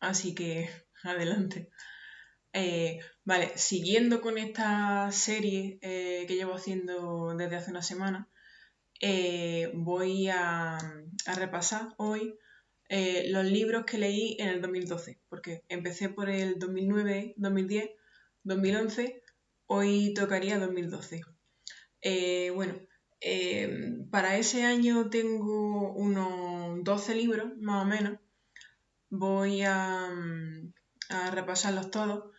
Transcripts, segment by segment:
así que adelante. Vale, siguiendo con esta serie que llevo haciendo desde hace una semana, voy a repasar hoy los libros que leí en el 2012, porque empecé por el 2009, 2010, 2011, hoy tocaría 2012. Bueno, para ese año tengo unos 12 libros, más o menos. Voy a repasarlos todos.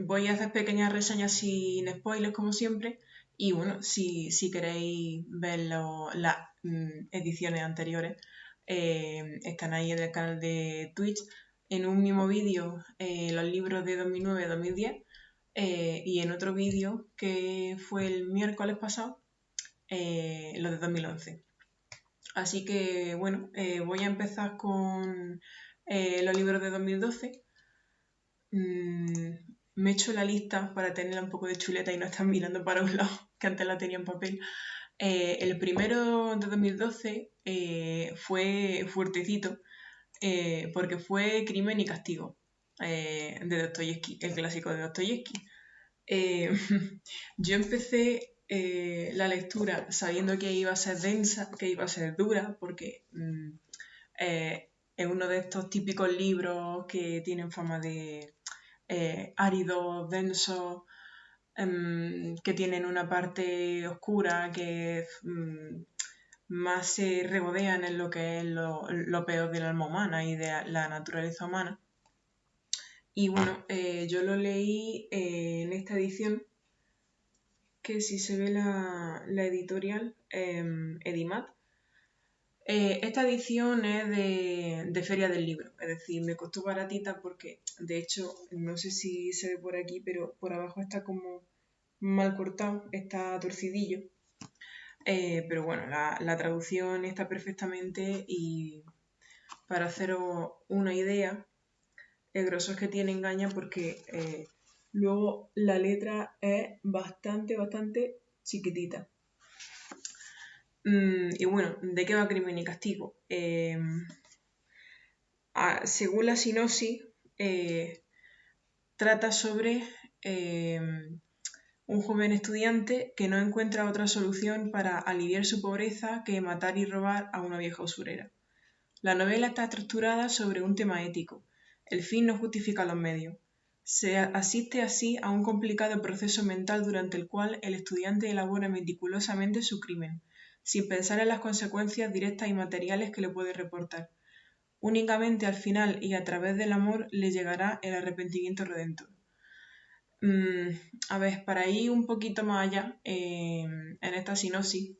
Voy a hacer pequeñas reseñas sin spoilers, como siempre. Y bueno, si queréis ver las ediciones anteriores, están ahí en el canal de Twitch. En un mismo vídeo, los libros de 2009-2010. Y en otro vídeo, que fue el miércoles pasado, los de 2011. Así que bueno, voy a empezar con los libros de 2012. Me he hecho la lista para tenerla un poco de chuleta y no estar mirando para un lado, que antes la tenía en papel. El primero de 2012 fue fuertecito, porque fue Crimen y Castigo, de Dostoyevsky, el clásico de Dostoyevsky. Yo empecé la lectura sabiendo que iba a ser densa, que iba a ser dura, porque es uno de estos típicos libros que tienen fama de áridos, densos, que tienen una parte oscura, que más se regodean en lo que es lo peor del alma humana y de la naturaleza humana. Y bueno, yo lo leí en esta edición, que si se ve la editorial, Edimat. Esta edición es de Feria del Libro, es decir, me costó baratita porque, de hecho, no sé si se ve por aquí, pero por abajo está como mal cortado, está torcidillo. Pero bueno, la traducción está perfectamente, y para haceros una idea, el grosor que tiene engaña porque luego la letra es bastante chiquitita. Y bueno, ¿de qué va Crimen y Castigo? Según la sinopsis, trata sobre un joven estudiante que no encuentra otra solución para aliviar su pobreza que matar y robar a una vieja usurera. La novela está estructurada sobre un tema ético. El fin no justifica los medios. Se asiste así a un complicado proceso mental durante el cual el estudiante elabora meticulosamente su crimen, sin pensar en las consecuencias directas y materiales que le puede reportar. Únicamente al final y a través del amor le llegará el arrepentimiento redentor. A ver, para ir un poquito más allá, en esta sinopsis,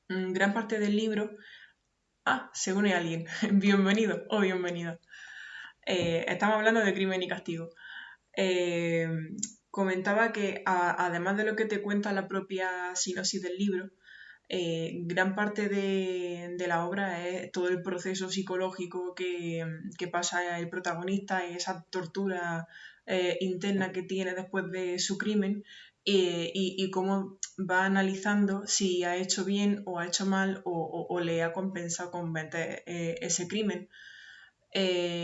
gran parte del libro... se une alguien. Bienvenido o bienvenida. Estamos hablando de Crimen y Castigo. Comentaba que además de lo que te cuenta la propia sinopsis del libro, gran parte de la obra es todo el proceso psicológico que pasa el protagonista, esa tortura interna que tiene después de su crimen, y cómo va analizando si ha hecho bien o ha hecho mal, o le ha compensado con cometer ese crimen.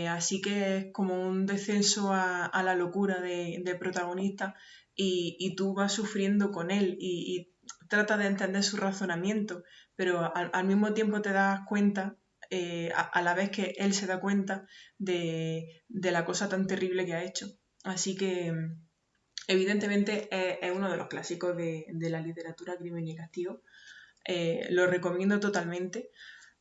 Así que es como un descenso a la locura del protagonista, y tú vas sufriendo con él y tratas de entender su razonamiento, pero al mismo tiempo te das cuenta, a la vez que él se da cuenta de la cosa tan terrible que ha hecho. Así que evidentemente es uno de los clásicos de la literatura, Crimen y Castigo. Lo recomiendo totalmente.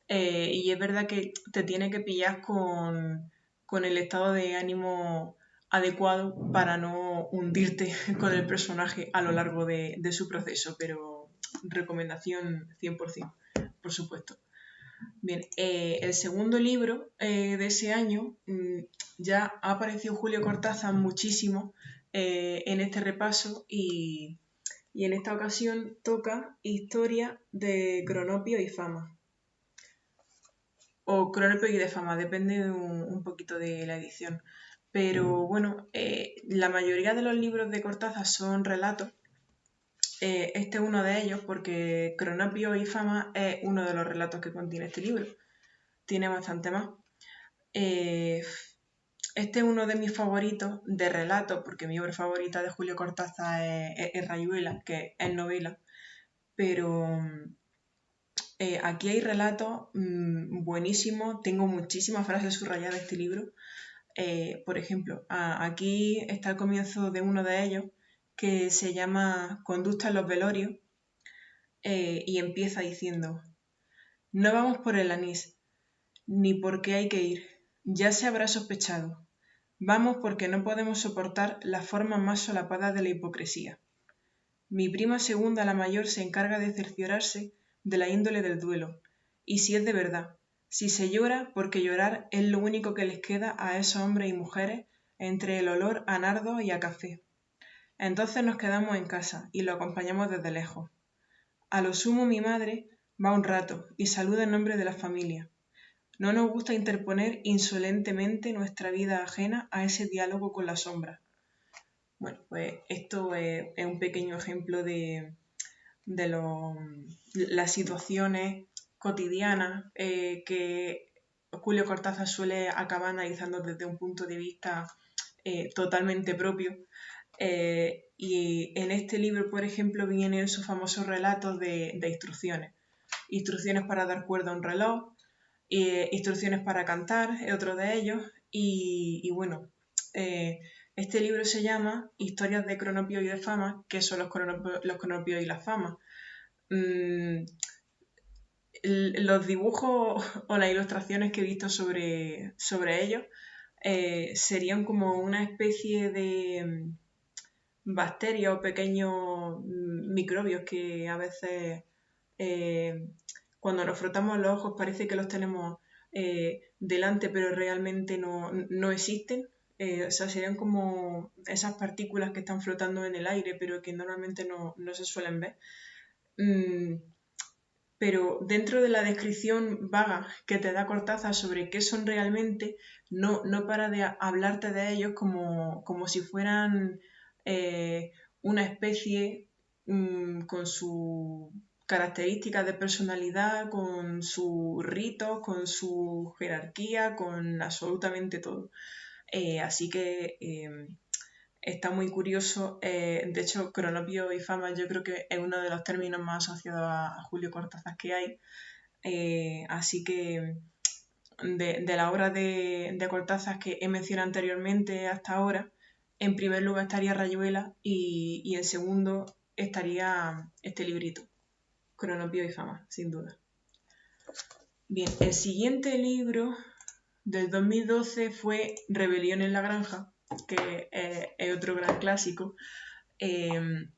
Y es verdad que te tiene que pillar con el estado de ánimo adecuado para no hundirte con el personaje a lo largo de su proceso, pero recomendación 100%, por supuesto. Bien, el segundo libro de ese año, ya ha aparecido Julio Cortázar muchísimo en este repaso, y en esta ocasión toca Historia de Cronopio y Fama, o Cronopio y de Fama, depende un poquito de la edición. Pero bueno, la mayoría de los libros de Cortázar son relatos. Este es uno de ellos porque Cronopio y Fama es uno de los relatos que contiene este libro. Tiene bastante más. Eh, este es uno de mis favoritos de relatos, porque mi obra favorita de Julio Cortázar es Rayuela, que es novela, pero aquí hay relatos buenísimos, tengo muchísimas frases subrayadas de este libro. Por ejemplo, aquí está el comienzo de uno de ellos, que se llama Conducta en los velorios, y empieza diciendo: no vamos por el anís, ni porque hay que ir, ya se habrá sospechado. Vamos porque no podemos soportar la forma más solapada de la hipocresía. Mi prima segunda, la mayor, se encarga de cerciorarse de la índole del duelo, y si es de verdad, si se llora, porque llorar es lo único que les queda a esos hombres y mujeres entre el olor a nardo y a café. Entonces nos quedamos en casa y lo acompañamos desde lejos. A lo sumo mi madre va un rato y saluda en nombre de la familia. No nos gusta interponer insolentemente nuestra vida ajena a ese diálogo con la sombra. Bueno, pues esto es un pequeño ejemplo de las situaciones cotidianas que Julio Cortázar suele acabar analizando desde un punto de vista totalmente propio. Y en este libro, por ejemplo, vienen sus famosos relatos de instrucciones. Instrucciones para dar cuerda a un reloj, instrucciones para cantar, es otro de ellos. Y bueno, este libro se llama Historias de Cronopio y de Fama, que son los cronopios y las famas. Los dibujos o las ilustraciones que he visto sobre ellos serían como una especie de bacterias o pequeños microbios que a veces cuando nos frotamos los ojos parece que los tenemos delante, pero realmente no existen. O sea, serían como esas partículas que están flotando en el aire, pero que normalmente no se suelen ver. Pero dentro de la descripción vaga que te da Cortázar sobre qué son realmente, no para de hablarte de ellos como si fueran una especie con sus características de personalidad, con sus ritos, con su jerarquía, con absolutamente todo. Así que está muy curioso. De hecho, cronopio y fama yo creo que es uno de los términos más asociados a Julio Cortázar que hay. Así que de la obra de Cortázar que he mencionado anteriormente hasta ahora, en primer lugar estaría Rayuela y en segundo estaría este librito, Cronopio y Fama, sin duda. Bien, el siguiente libro del 2012 fue Rebelión en la Granja, que es otro gran clásico. De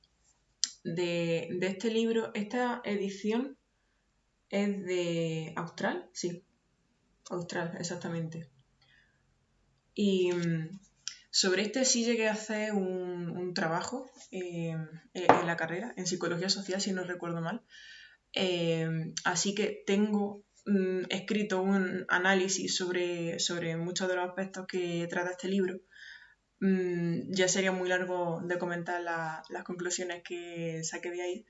este libro, esta edición es de Austral, sí, Austral, exactamente. Y sobre este sí llegué a hacer un trabajo en la carrera, en psicología social, si no recuerdo mal. Así que tengo escrito un análisis sobre muchos de los aspectos que trata este libro. Ya sería muy largo de comentar las conclusiones que saqué de ahí,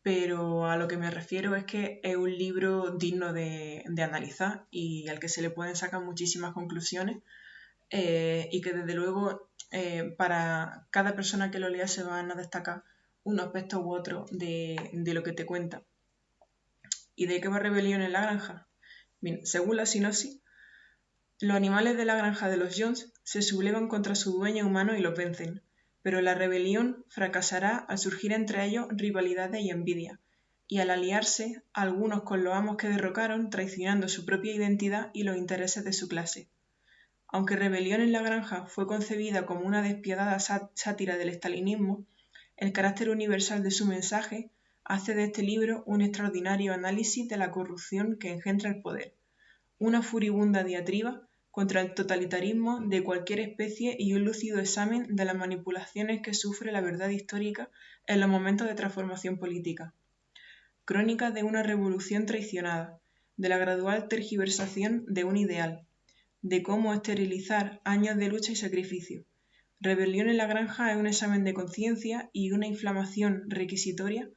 pero a lo que me refiero es que es un libro digno de analizar y al que se le pueden sacar muchísimas conclusiones y que desde luego para cada persona que lo lea se van a destacar un aspecto u otro de lo que te cuenta. ¿Y de qué va Rebelión en la Granja? Bien, según la sinopsis, los animales de la granja de los Jones se sublevan contra su dueño humano y los vencen, pero la rebelión fracasará al surgir entre ellos rivalidades y envidia, y al aliarse algunos con los amos que derrocaron, traicionando su propia identidad y los intereses de su clase. Aunque Rebelión en la Granja fue concebida como una despiadada sátira del estalinismo, el carácter universal de su mensaje hace de este libro un extraordinario análisis de la corrupción que engendra el poder, una furibunda diatriba contra el totalitarismo de cualquier especie y un lúcido examen de las manipulaciones que sufre la verdad histórica en los momentos de transformación política. Crónica de una revolución traicionada, de la gradual tergiversación de un ideal, de cómo esterilizar años de lucha y sacrificio. Rebelión en la Granja es un examen de conciencia y una inflamación requisitoria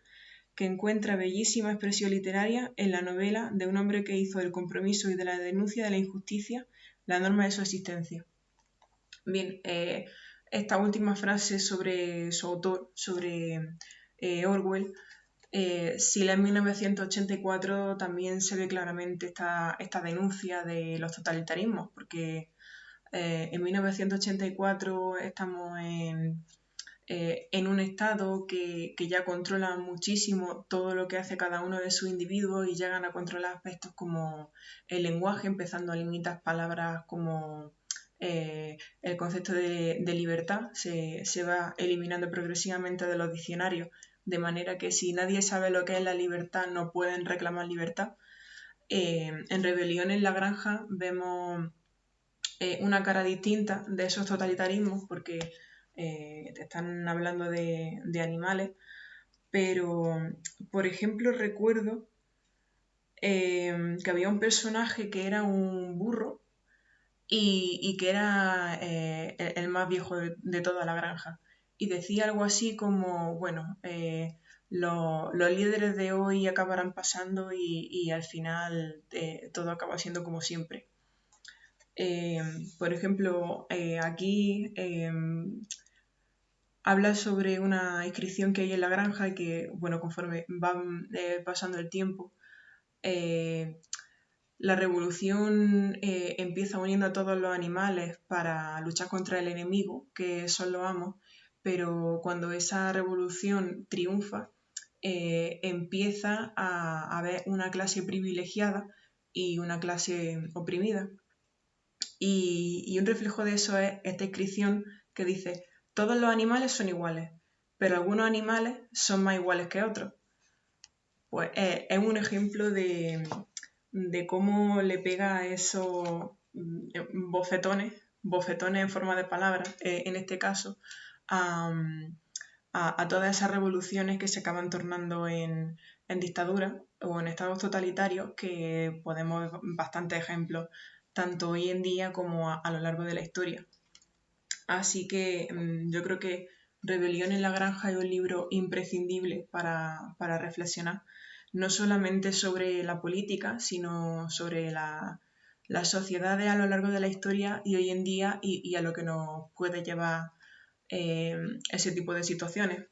que encuentra bellísima expresión literaria en la novela de un hombre que hizo del compromiso y de la denuncia de la injusticia la norma de su existencia. Bien, esta última frase sobre su autor, sobre Orwell, si la en 1984 también se ve claramente esta denuncia de los totalitarismos, porque en 1984 estamos en un estado que ya controla muchísimo todo lo que hace cada uno de sus individuos y llegan a controlar aspectos como el lenguaje, empezando a limitar palabras como el concepto de libertad, se va eliminando progresivamente de los diccionarios, de manera que si nadie sabe lo que es la libertad no pueden reclamar libertad. En Rebelión en la Granja vemos una cara distinta de esos totalitarismos porque te están hablando de animales, pero por ejemplo recuerdo que había un personaje que era un burro y que era el más viejo de toda la granja. Y decía algo así como, bueno, los líderes de hoy acabarán pasando y al final todo acaba siendo como siempre. Por ejemplo, aquí habla sobre una inscripción que hay en la granja y que, bueno, conforme va pasando el tiempo, la revolución empieza uniendo a todos los animales para luchar contra el enemigo, que son los amos, pero cuando esa revolución triunfa, empieza a haber una clase privilegiada y una clase oprimida. Y un reflejo de eso es esta inscripción que dice, todos los animales son iguales, pero algunos animales son más iguales que otros. Pues es un ejemplo de cómo le pega a esos bofetones en forma de palabras, en este caso, a todas esas revoluciones que se acaban tornando en dictadura o en estados totalitarios, que podemos ver bastantes ejemplos, tanto hoy en día como a lo largo de la historia. Así que yo creo que Rebelión en la Granja es un libro imprescindible para reflexionar, no solamente sobre la política, sino sobre las sociedades a lo largo de la historia y hoy en día y a lo que nos puede llevar ese tipo de situaciones.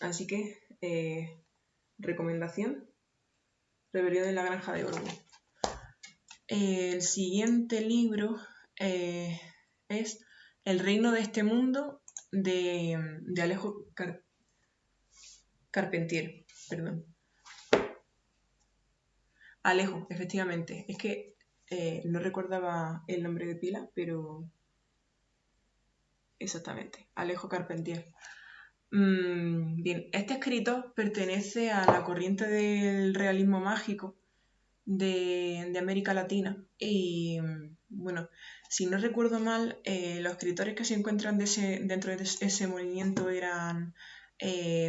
Así que, recomendación, Rebelión en la Granja de Orwell. El siguiente libro es El reino de este mundo de Alejo Carpentier. Perdón. Alejo, efectivamente. Es que no recordaba el nombre de pila, pero exactamente, Alejo Carpentier. Bien, este escritor pertenece a la corriente del realismo mágico de América Latina y bueno, si no recuerdo mal, los escritores que se encuentran dentro de ese movimiento eran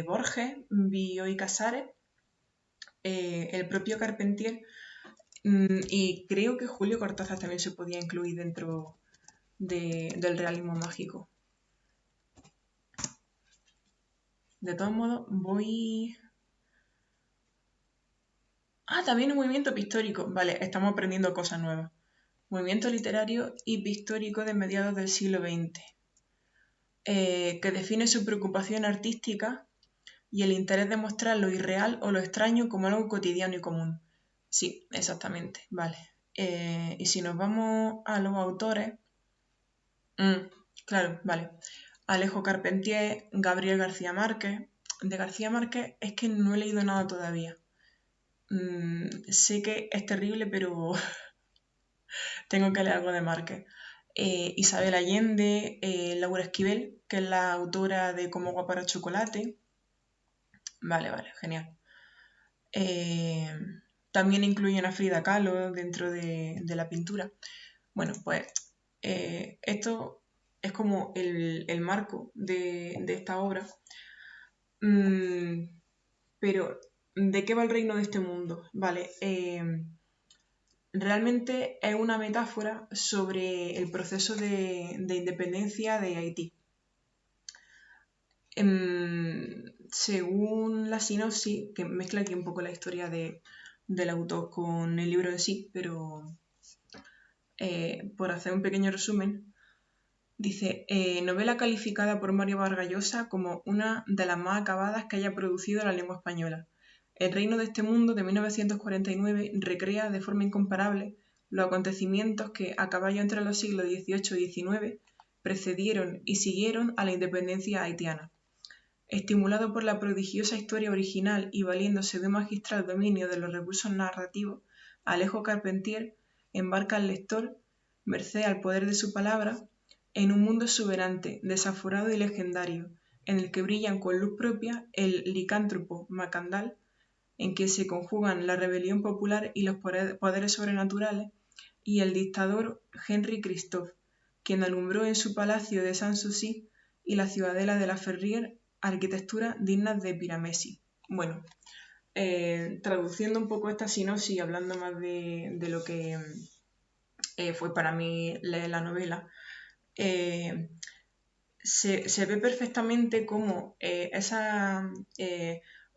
Borges, Bioy Casares, el propio Carpentier y creo que Julio Cortázar también se podía incluir dentro del realismo mágico. De todos modos, voy... también un movimiento pictórico. Vale, estamos aprendiendo cosas nuevas. Movimiento literario y pictórico de mediados del siglo XX, que define su preocupación artística y el interés de mostrar lo irreal o lo extraño como algo cotidiano y común. Sí, exactamente, vale. Y si nos vamos a los autores, claro, vale. Alejo Carpentier, Gabriel García Márquez. De García Márquez es que no he leído nada todavía. Sé que es terrible, pero tengo que leer algo de Márquez. Isabel Allende, Laura Esquivel, que es la autora de Como agua para chocolate. Vale, genial. También incluyen a Frida Kahlo dentro de la pintura. Bueno, pues esto es como el marco de esta obra. Pero, ¿de qué va el reino de este mundo? Vale, realmente es una metáfora sobre el proceso de independencia de Haití. Según la sinopsis, que mezcla aquí un poco la historia del autor con el libro de sí, pero por hacer un pequeño resumen, dice, novela calificada por Mario Vargas Llosa como una de las más acabadas que haya producido la lengua española. El reino de este mundo de 1949 recrea de forma incomparable los acontecimientos que, a caballo entre los siglos XVIII y XIX, precedieron y siguieron a la independencia haitiana. Estimulado por la prodigiosa historia original y valiéndose de un magistral dominio de los recursos narrativos, Alejo Carpentier embarca al lector, merced al poder de su palabra, en un mundo exuberante, desaforado y legendario, en el que brillan con luz propia el licántropo Macandal, en que se conjugan la rebelión popular y los poderes sobrenaturales, y el dictador Henri Christophe, quien alumbró en su palacio de Sanssouci y la ciudadela de la Ferrière arquitectura dignas de Piramesi. Bueno, traduciendo un poco esta sinopsis, hablando más de lo que fue para mí leer la novela, se ve perfectamente cómo esas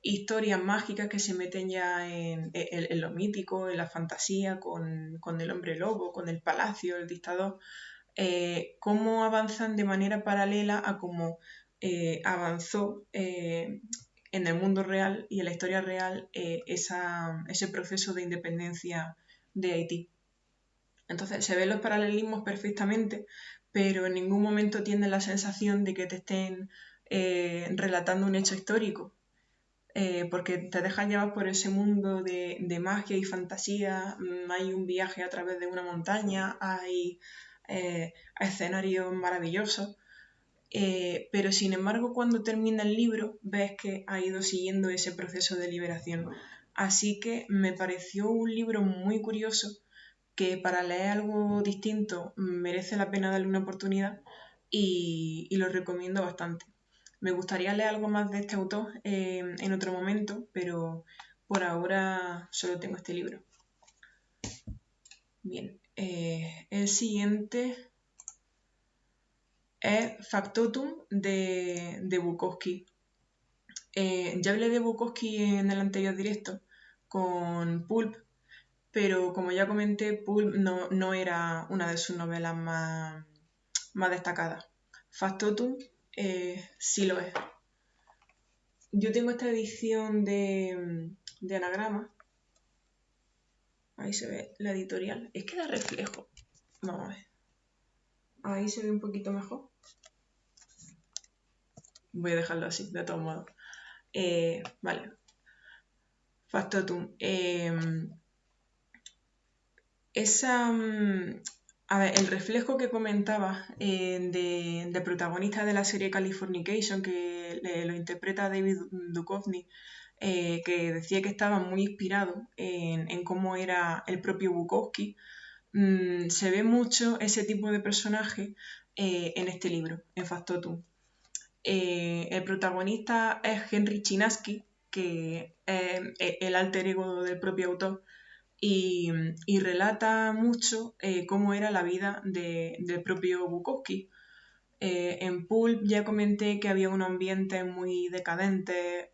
historias mágicas que se meten ya en lo mítico, en la fantasía, con el hombre lobo, con el palacio, el dictador, cómo avanzan de manera paralela a cómo avanzó en el mundo real y en la historia real ese proceso de independencia de Haití. Entonces se ven los paralelismos perfectamente, pero en ningún momento tienes la sensación de que te estén relatando un hecho histórico, porque te dejas llevar por ese mundo de magia y fantasía. Hay un viaje a través de una montaña, hay escenarios maravillosos, pero sin embargo cuando termina el libro ves que ha ido siguiendo ese proceso de liberación. Así que me pareció un libro muy curioso que para leer algo distinto merece la pena darle una oportunidad y lo recomiendo bastante. Me gustaría leer algo más de este autor en otro momento, pero por ahora solo tengo este libro. Bien, el siguiente es Factotum de Bukowski. Ya hablé de Bukowski en el anterior directo con Pulp, pero como ya comenté, Pulp no era una de sus novelas más destacadas. Factotum sí lo es. Yo tengo esta edición de Anagrama. Ahí se ve la editorial. Es que da reflejo. Vamos a ver. Ahí se ve un poquito mejor. Voy a dejarlo así, de todos modos. Vale. Factotum. A ver, el reflejo que comentaba de protagonista de la serie Californication, que lo interpreta David Duchovny, que decía que estaba muy inspirado en cómo era el propio Bukowski, se ve mucho ese tipo de personaje en este libro, en Factotum. El protagonista es Henry Chinaski, que es el alter ego del propio autor, y relata mucho cómo era la vida del propio Bukowski. En Pulp ya comenté que había un ambiente muy decadente,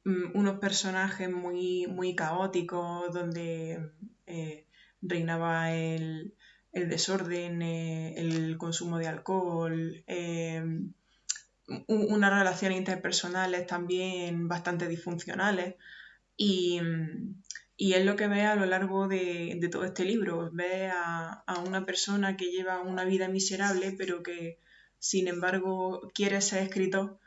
unos personajes muy caóticos, donde reinaba el desorden, el consumo de alcohol, unas relaciones interpersonales también bastante disfuncionales. Y es lo que ves a lo largo de todo este libro. Ves a una persona que lleva una vida miserable, pero que sin embargo quiere ser escritor,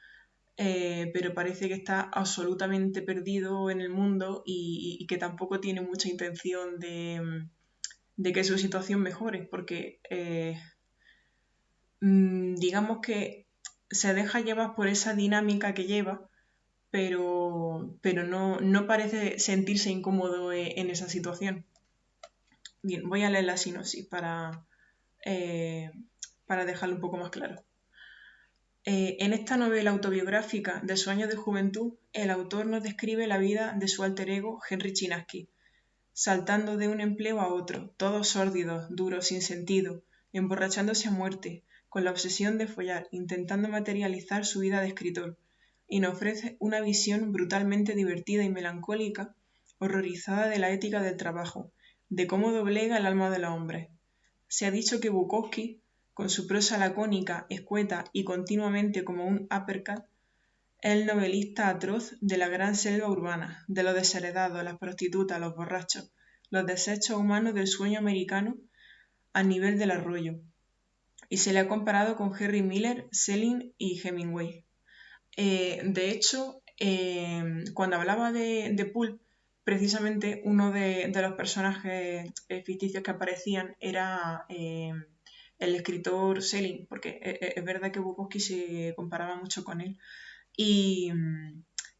pero parece que está absolutamente perdido en el mundo y que tampoco tiene mucha intención de que su situación mejore, porque digamos que se deja llevar por esa dinámica que lleva, pero no parece sentirse incómodo en esa situación. Bien, voy a leer la sinopsis para dejarlo un poco más claro. En esta novela autobiográfica de sus años de juventud, el autor nos describe la vida de su alter ego Henry Chinaski, saltando de un empleo a otro, todos sórdidos, duros, sin sentido, emborrachándose a muerte, con la obsesión de follar, intentando materializar su vida de escritor, y nos ofrece una visión brutalmente divertida y melancólica, horrorizada de la ética del trabajo, de cómo doblega el alma de los hombres. Se ha dicho que Bukowski, con su prosa lacónica, escueta y continuamente como un uppercut, es el novelista atroz de la gran selva urbana, de los desheredados, las prostitutas, los borrachos, los desechos humanos del sueño americano a nivel del arroyo. Y se le ha comparado con Henry Miller, Schelling y Hemingway. De hecho, cuando hablaba de Pulp, precisamente uno de los personajes ficticios que aparecían era el escritor Schelling, porque es verdad que Bukowski se comparaba mucho con él. Y,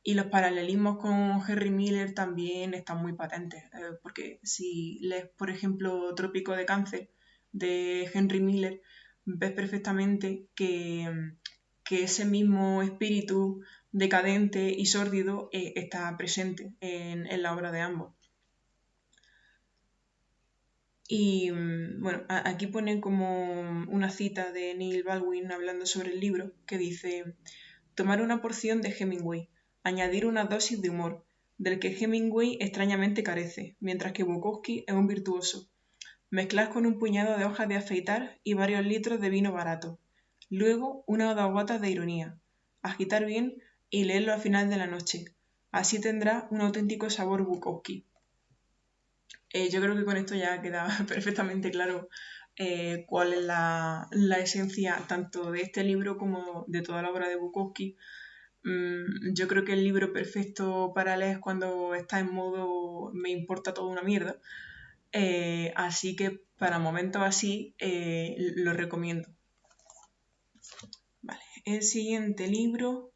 y los paralelismos con Henry Miller también están muy patentes, porque si lees, por ejemplo, Trópico de Cáncer de Henry Miller, ves perfectamente que ese mismo espíritu decadente y sórdido está presente en la obra de ambos. Y bueno, aquí pone como una cita de Neil Baldwin hablando sobre el libro que dice: tomar una porción de Hemingway, añadir una dosis de humor, del que Hemingway extrañamente carece, mientras que Bukowski es un virtuoso. Mezclar con un puñado de hojas de afeitar y varios litros de vino barato. Luego una o dos gotas de ironía. Agitar bien y leerlo al final de la noche. Así tendrá un auténtico sabor Bukowski. Yo creo que con esto ya queda perfectamente claro cuál es la esencia tanto de este libro como de toda la obra de Bukowski. Yo creo que el libro perfecto para leer es cuando está en modo me importa toda una mierda. Así que para momentos así lo recomiendo. Vale. El siguiente libro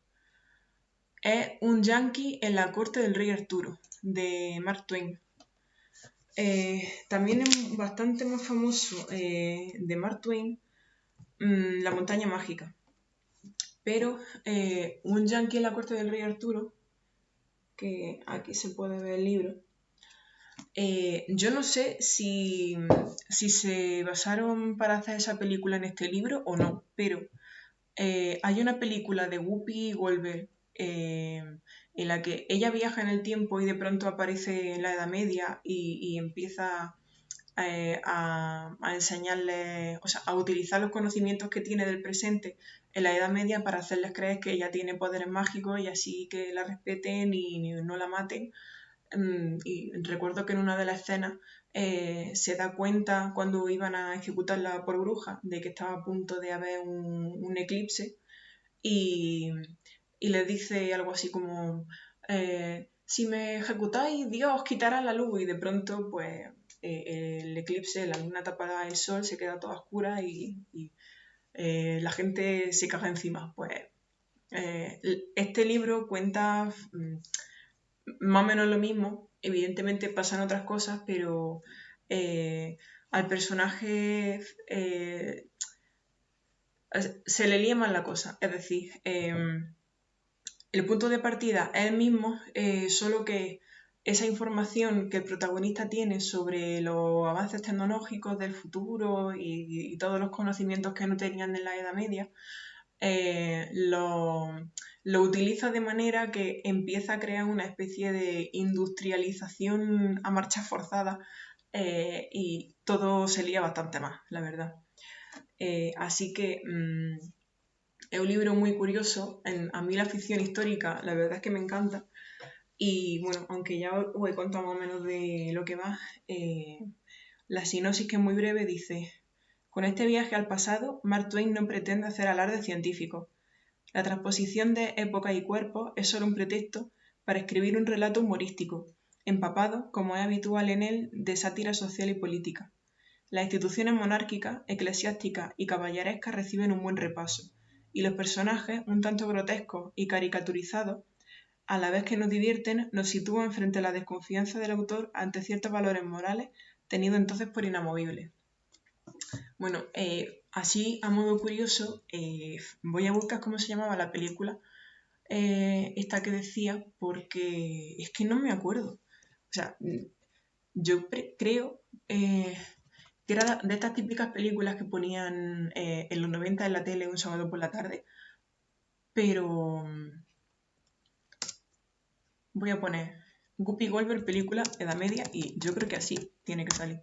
es Un yankee en la corte del rey Arturo, de Mark Twain. También es bastante más famoso de Mark Twain, La montaña mágica. Pero Un yankee en la corte del rey Arturo, que aquí se puede ver el libro, yo no sé si se basaron para hacer esa película en este libro o no, pero hay una película de Whoopi Goldberg en la que ella viaja en el tiempo y de pronto aparece en la Edad Media y empieza a enseñarles, o sea, a utilizar los conocimientos que tiene del presente en la Edad Media para hacerles creer que ella tiene poderes mágicos y así que la respeten y no la maten. Y recuerdo que en una de las escenas se da cuenta cuando iban a ejecutarla por bruja de que estaba a punto de haber un eclipse y, le dice algo así como si me ejecutáis Dios quitará la luz y de pronto pues el eclipse, la luna tapada el sol se queda toda oscura y la gente se caga encima. Pues este libro cuenta más o menos lo mismo, evidentemente pasan otras cosas, pero al personaje se le lía mal la cosa, es decir, el punto de partida es el mismo, solo que esa información que el protagonista tiene sobre los avances tecnológicos del futuro y todos los conocimientos que no tenían en la Edad Media, lo utiliza de manera que empieza a crear una especie de industrialización a marcha forzada y todo se lía bastante más, la verdad. Así que es un libro muy curioso. A mí la ficción histórica, la verdad es que me encanta. Y bueno, aunque ya os he contado más o menos de lo que va, la sinopsis, que es muy breve, dice: con este viaje al pasado, Mark Twain no pretende hacer alarde científico. La transposición de época y cuerpo es solo un pretexto para escribir un relato humorístico, empapado, como es habitual en él, de sátira social y política. Las instituciones monárquicas, eclesiásticas y caballerescas reciben un buen repaso, y los personajes, un tanto grotescos y caricaturizados, a la vez que nos divierten, nos sitúan frente a la desconfianza del autor ante ciertos valores morales tenidos entonces por inamovibles. Bueno, así a modo curioso, voy a buscar cómo se llamaba la película esta que decía, porque es que no me acuerdo. O sea, yo creo que era de estas típicas películas que ponían en los 90 en la tele un sábado por la tarde, pero voy a poner Guppy Goldberg, película, edad media, y yo creo que así tiene que salir.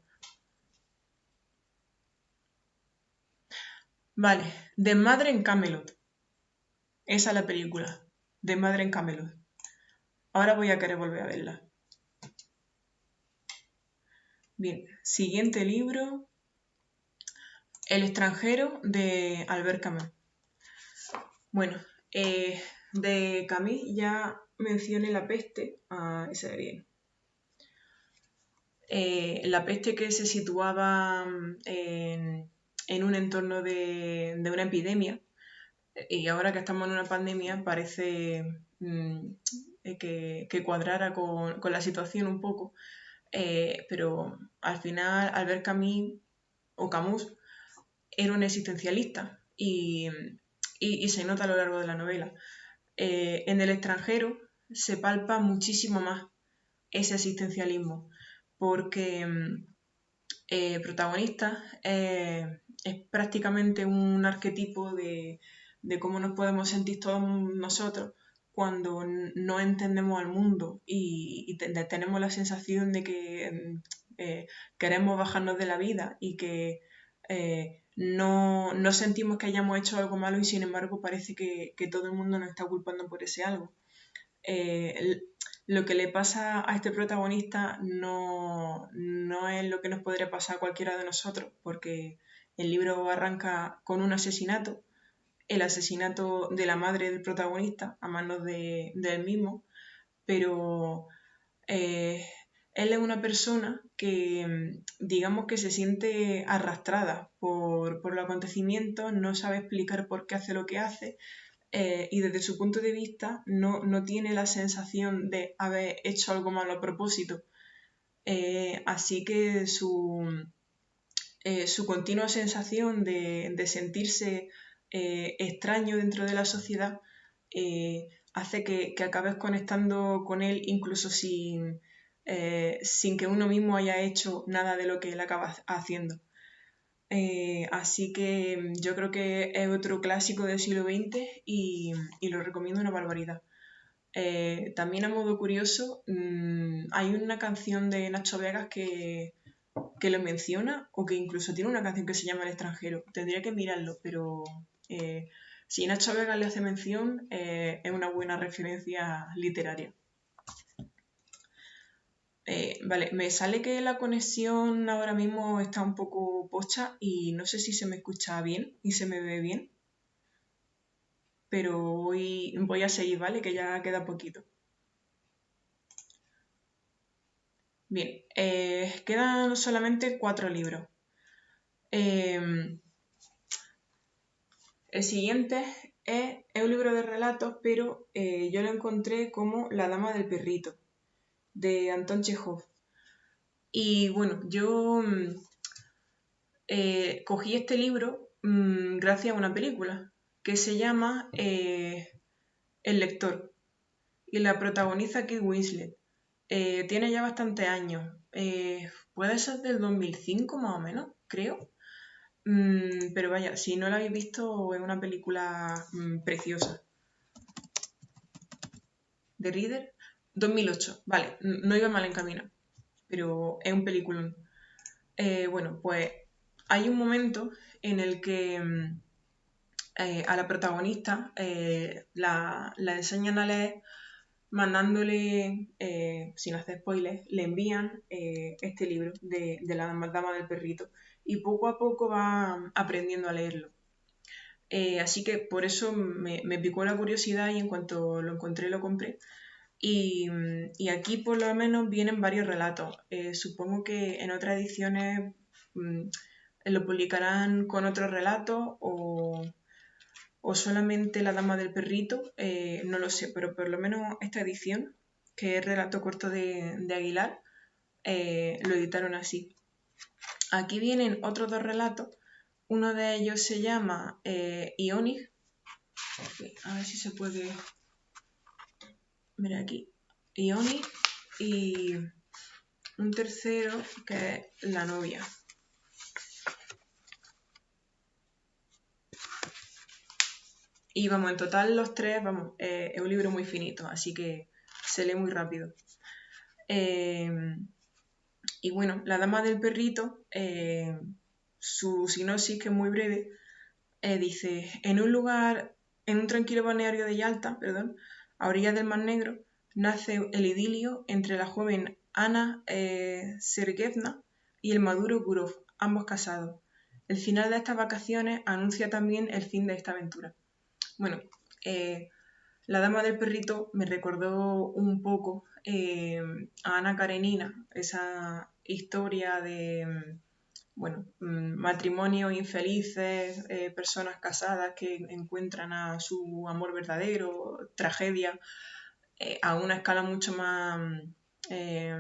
Vale, Desmadre en Camelot. Esa es la película. Desmadre en Camelot. Ahora voy a querer volver a verla. Bien, siguiente libro. El extranjero de Albert Camus. Bueno, de Camus ya mencioné La peste. Ese de bien. La peste que se situaba en un entorno de una epidemia, y ahora que estamos en una pandemia parece que cuadrara con la situación un poco, pero al final Albert Camus o Camus era un existencialista y se nota a lo largo de la novela. En el extranjero se palpa muchísimo más ese existencialismo porque el protagonista es prácticamente un arquetipo de cómo nos podemos sentir todos nosotros cuando no entendemos al mundo y tenemos la sensación de que queremos bajarnos de la vida y que no sentimos que hayamos hecho algo malo y sin embargo parece que todo el mundo nos está culpando por ese algo. Lo que le pasa a este protagonista no es lo que nos podría pasar a cualquiera de nosotros, porque el libro arranca con un asesinato, el asesinato de la madre del protagonista a manos de él mismo, pero él es una persona que digamos que se siente arrastrada por los acontecimientos, no sabe explicar por qué hace lo que hace, y desde su punto de vista no tiene la sensación de haber hecho algo malo a propósito. Así que su continua sensación de sentirse extraño dentro de la sociedad hace que acabes conectando con él incluso sin que uno mismo haya hecho nada de lo que él acaba haciendo. Así que yo creo que es otro clásico del siglo XX y lo recomiendo una barbaridad. También a modo curioso, hay una canción de Nacho Vegas que lo menciona o que incluso tiene una canción que se llama El extranjero. Tendría que mirarlo, pero si Nacho Vegas le hace mención, es una buena referencia literaria. Vale, me sale que la conexión ahora mismo está un poco pocha y no sé si se me escucha bien y se me ve bien, pero voy a seguir, ¿vale? Que ya queda poquito. Bien, quedan solamente 4 libros. El siguiente es un libro de relatos, pero yo lo encontré como La dama del perrito, de Anton Chekhov. Y bueno, yo cogí este libro gracias a una película que se llama El lector y la protagoniza Kate Winslet. Tiene ya bastantes años, puede ser del 2005 más o menos, creo. Pero vaya, si no la habéis visto, es una película preciosa. The Reader, 2008, vale, no iba mal en camino, pero es un peliculón. Bueno, pues hay un momento en el que a la protagonista la enseñan a leer mandándole, sin hacer spoilers, le envían este libro de la dama del perrito y poco a poco va aprendiendo a leerlo. Así que por eso me picó la curiosidad y en cuanto lo encontré lo compré. Y aquí por lo menos vienen varios relatos. Supongo que en otras ediciones lo publicarán con otros relatos o solamente La dama del perrito, no lo sé, pero por lo menos esta edición, que es relato corto de Aguilar, lo editaron así. Aquí vienen otros 2 relatos. Uno de ellos se llama Ionig. A ver si se puede... Mira aquí. Ionig. Y un tercero que es La novia. Y vamos, en total los 3, vamos, es un libro muy finito, así que se lee muy rápido. Eh, y bueno, La dama del perrito, su sinopsis, que es muy breve, dice, en un tranquilo balneario de Yalta, perdón, a orillas del Mar Negro, nace el idilio entre la joven Ana Sergeyevna y el maduro Gurov, ambos casados. El final de estas vacaciones anuncia también el fin de esta aventura. Bueno, La dama del perrito me recordó un poco a Ana Karenina, esa historia de bueno, matrimonios infelices, personas casadas que encuentran a su amor verdadero, tragedia, a una escala mucho más eh,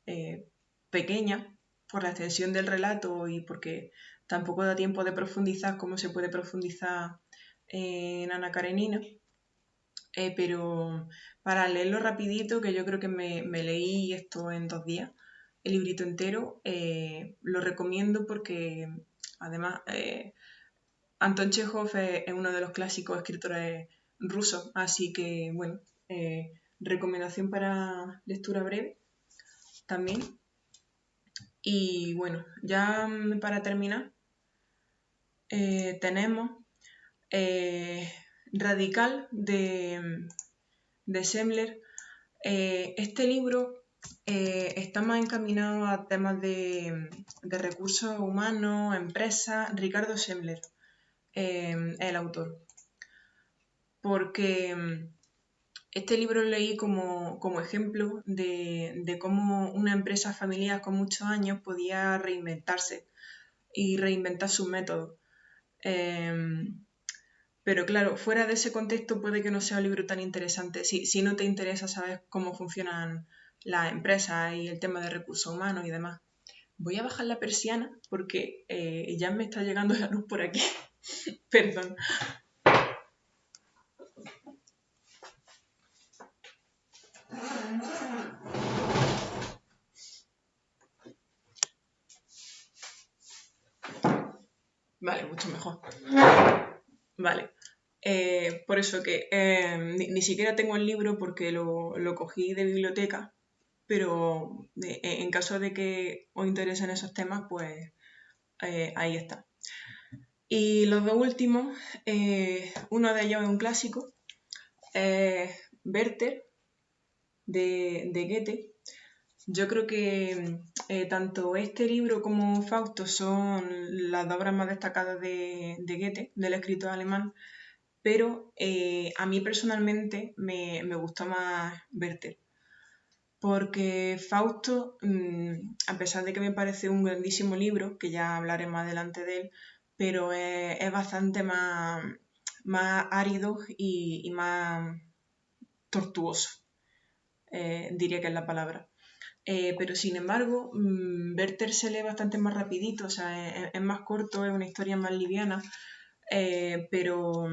eh, pequeña por la extensión del relato y porque tampoco da tiempo de profundizar como se puede profundizar en Ana Karenina. Pero para leerlo rapidito, que yo creo que me leí esto en 2 días, el librito entero, lo recomiendo porque además Anton Chekhov es uno de los clásicos escritores rusos, así que bueno, recomendación para lectura breve también. Y bueno, ya para terminar, tenemos Radical de Semler. Este libro está más encaminado a temas de recursos humanos, empresas. Ricardo Semler es el autor. Porque este libro lo leí como ejemplo de cómo una empresa familiar con muchos años podía reinventarse y reinventar sus métodos. Pero claro, fuera de ese contexto puede que no sea un libro tan interesante. Si no te interesa saber cómo funcionan las empresas y el tema de recursos humanos y demás. Voy a bajar la persiana porque ya me está llegando la luz por aquí. Perdón. Vale, mucho mejor. Vale. Por eso que ni siquiera tengo el libro porque lo cogí de biblioteca, pero en caso de que os interesen esos temas, pues ahí está. Y los dos últimos, uno de ellos es un clásico, Werther, de Goethe. Yo creo que tanto este libro como Fausto son las dos obras más destacadas de Goethe, del escritor alemán, pero a mí personalmente me gustó más Werther, porque Fausto, a pesar de que me parece un grandísimo libro, que ya hablaré más adelante de él, pero es bastante más árido y más tortuoso, diría que es la palabra. Pero sin embargo, Werther se lee bastante más rapidito, o sea, es más corto, es una historia más liviana, pero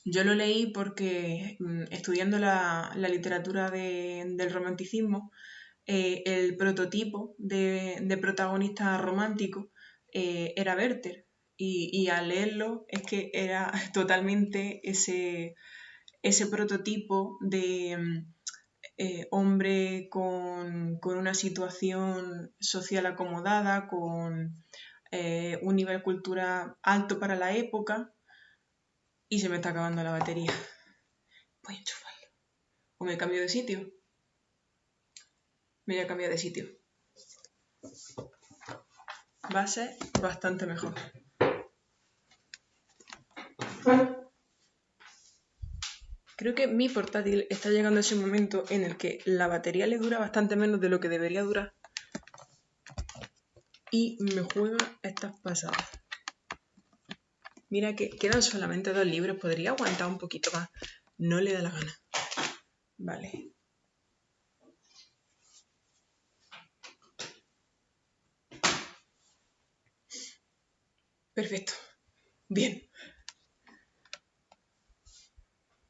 yo lo leí porque estudiando la literatura del romanticismo, el prototipo de protagonista romántico era Werther. Y al leerlo es que era totalmente ese prototipo de hombre con una situación social acomodada, con un nivel cultural alto para la época, y se me está acabando la batería. Voy a enchufarlo. O me cambio de sitio. Me voy a cambiar de sitio. Va a ser bastante mejor. Creo que mi portátil está llegando a ese momento en el que la batería le dura bastante menos de lo que debería durar. Y me juega estas pasadas. Mira que quedan solamente 2 libros. Podría aguantar un poquito más. No le da la gana. Vale. Perfecto. Bien.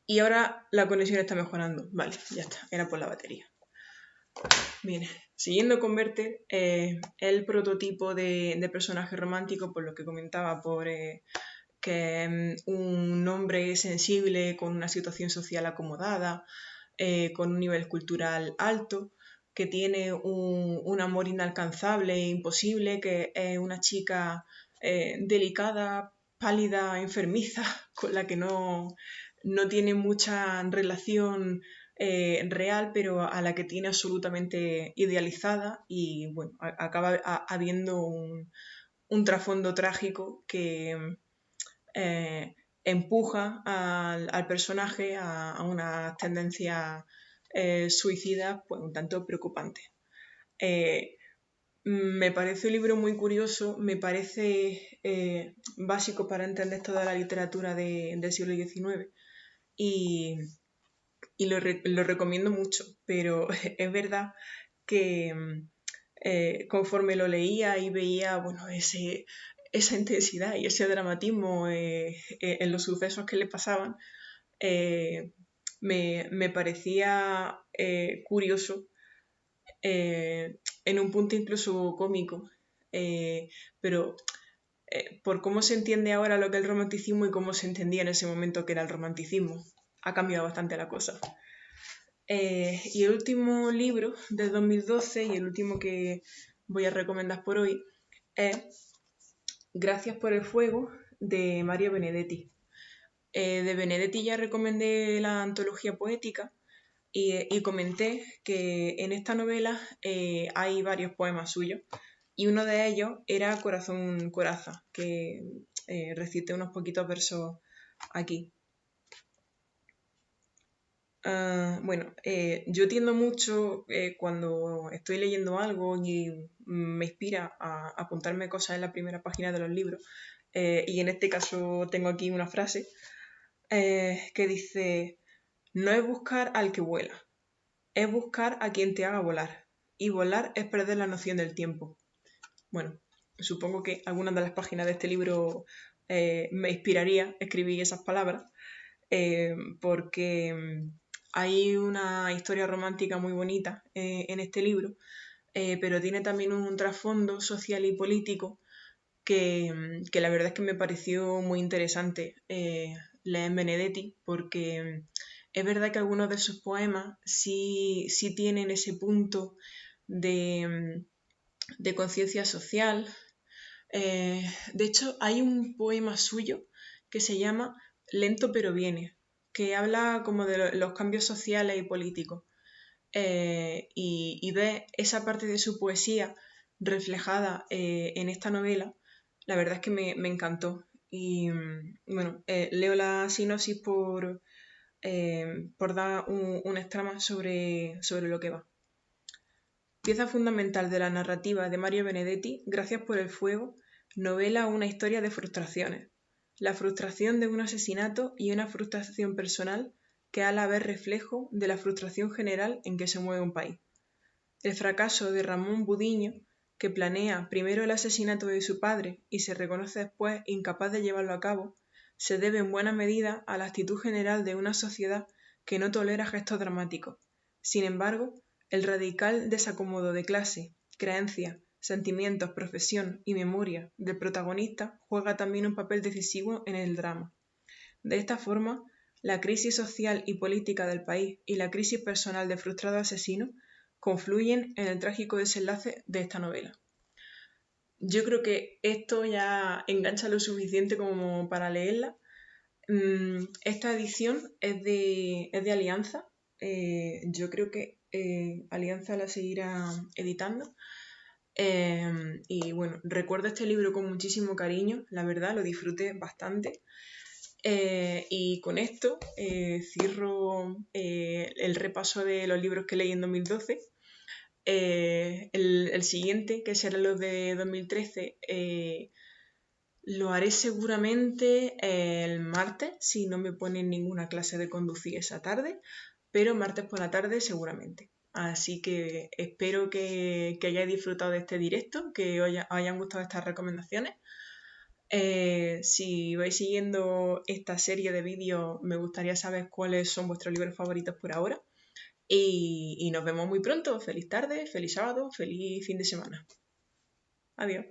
Y ahora la conexión está mejorando. Vale, ya está. Era por la batería. Bien. Siguiendo con Werther, el prototipo de personaje romántico, por lo que comentaba, por que un hombre sensible con una situación social acomodada, con un nivel cultural alto, que tiene un amor inalcanzable e imposible, que es una chica delicada, pálida, enfermiza, con la que no tiene mucha relación real, pero a la que tiene absolutamente idealizada, y bueno, acaba habiendo un trasfondo trágico que empuja al personaje a una tendencia suicida pues un tanto preocupante. Me parece un libro muy curioso, me parece básico para entender toda la literatura del siglo XIX y lo recomiendo mucho, pero es verdad que conforme lo leía y veía bueno, esa intensidad y ese dramatismo en los sucesos que le pasaban, me parecía curioso, en un punto incluso cómico, pero por cómo se entiende ahora lo que es el romanticismo y cómo se entendía en ese momento que era el romanticismo, ha cambiado bastante la cosa. Y el último libro de 2012 y el último que voy a recomendar por hoy es Gracias por el fuego, de Mario Benedetti. De Benedetti ya recomendé la antología poética y comenté que en esta novela hay varios poemas suyos y uno de ellos era Corazón Coraza, que recité unos poquitos versos aquí. Bueno, yo tiendo mucho cuando estoy leyendo algo y me inspira a apuntarme cosas en la primera página de los libros. Y en este caso tengo aquí una frase que dice: no es buscar al que vuela, es buscar a quien te haga volar. Y volar es perder la noción del tiempo. Bueno, supongo que algunas de las páginas de este libro me inspiraría escribir esas palabras, porque hay una historia romántica muy bonita en este libro, pero tiene también un trasfondo social y político que la verdad es que me pareció muy interesante leer en Benedetti, porque es verdad que algunos de sus poemas sí tienen ese punto de conciencia social. De hecho, hay un poema suyo que se llama Lento pero viene, que habla como de los cambios sociales y políticos. Y ve esa parte de su poesía reflejada en esta novela, la verdad es que me encantó. Y bueno, leo la sinopsis por dar un extrema sobre lo que va. Pieza fundamental de la narrativa de Mario Benedetti, Gracias por el fuego, novela una historia de frustraciones. La frustración de un asesinato y una frustración personal que a la vez reflejo de la frustración general en que se mueve un país. El fracaso de Ramón Budiño, que planea primero el asesinato de su padre y se reconoce después incapaz de llevarlo a cabo, se debe en buena medida a la actitud general de una sociedad que no tolera gestos dramáticos. Sin embargo, el radical desacomodo de clase, creencias, sentimientos, profesión y memoria del protagonista juega también un papel decisivo en el drama. De esta forma, la crisis social y política del país y la crisis personal del frustrado asesino confluyen en el trágico desenlace de esta novela. Yo creo que esto ya engancha lo suficiente como para leerla. Esta edición es de Alianza. Yo creo que Alianza la seguirá editando. Y bueno, recuerdo este libro con muchísimo cariño, la verdad, lo disfruté bastante. Y con esto cierro el repaso de los libros que leí en 2012. El siguiente, que será los de 2013, lo haré seguramente el martes, si no me ponen ninguna clase de conducir esa tarde, pero martes por la tarde seguramente. Así que espero que hayáis disfrutado de este directo, que os hayan gustado estas recomendaciones. Si vais siguiendo esta serie de vídeos, me gustaría saber cuáles son vuestros libros favoritos por ahora. Y nos vemos muy pronto. Feliz tarde, feliz sábado, feliz fin de semana. Adiós.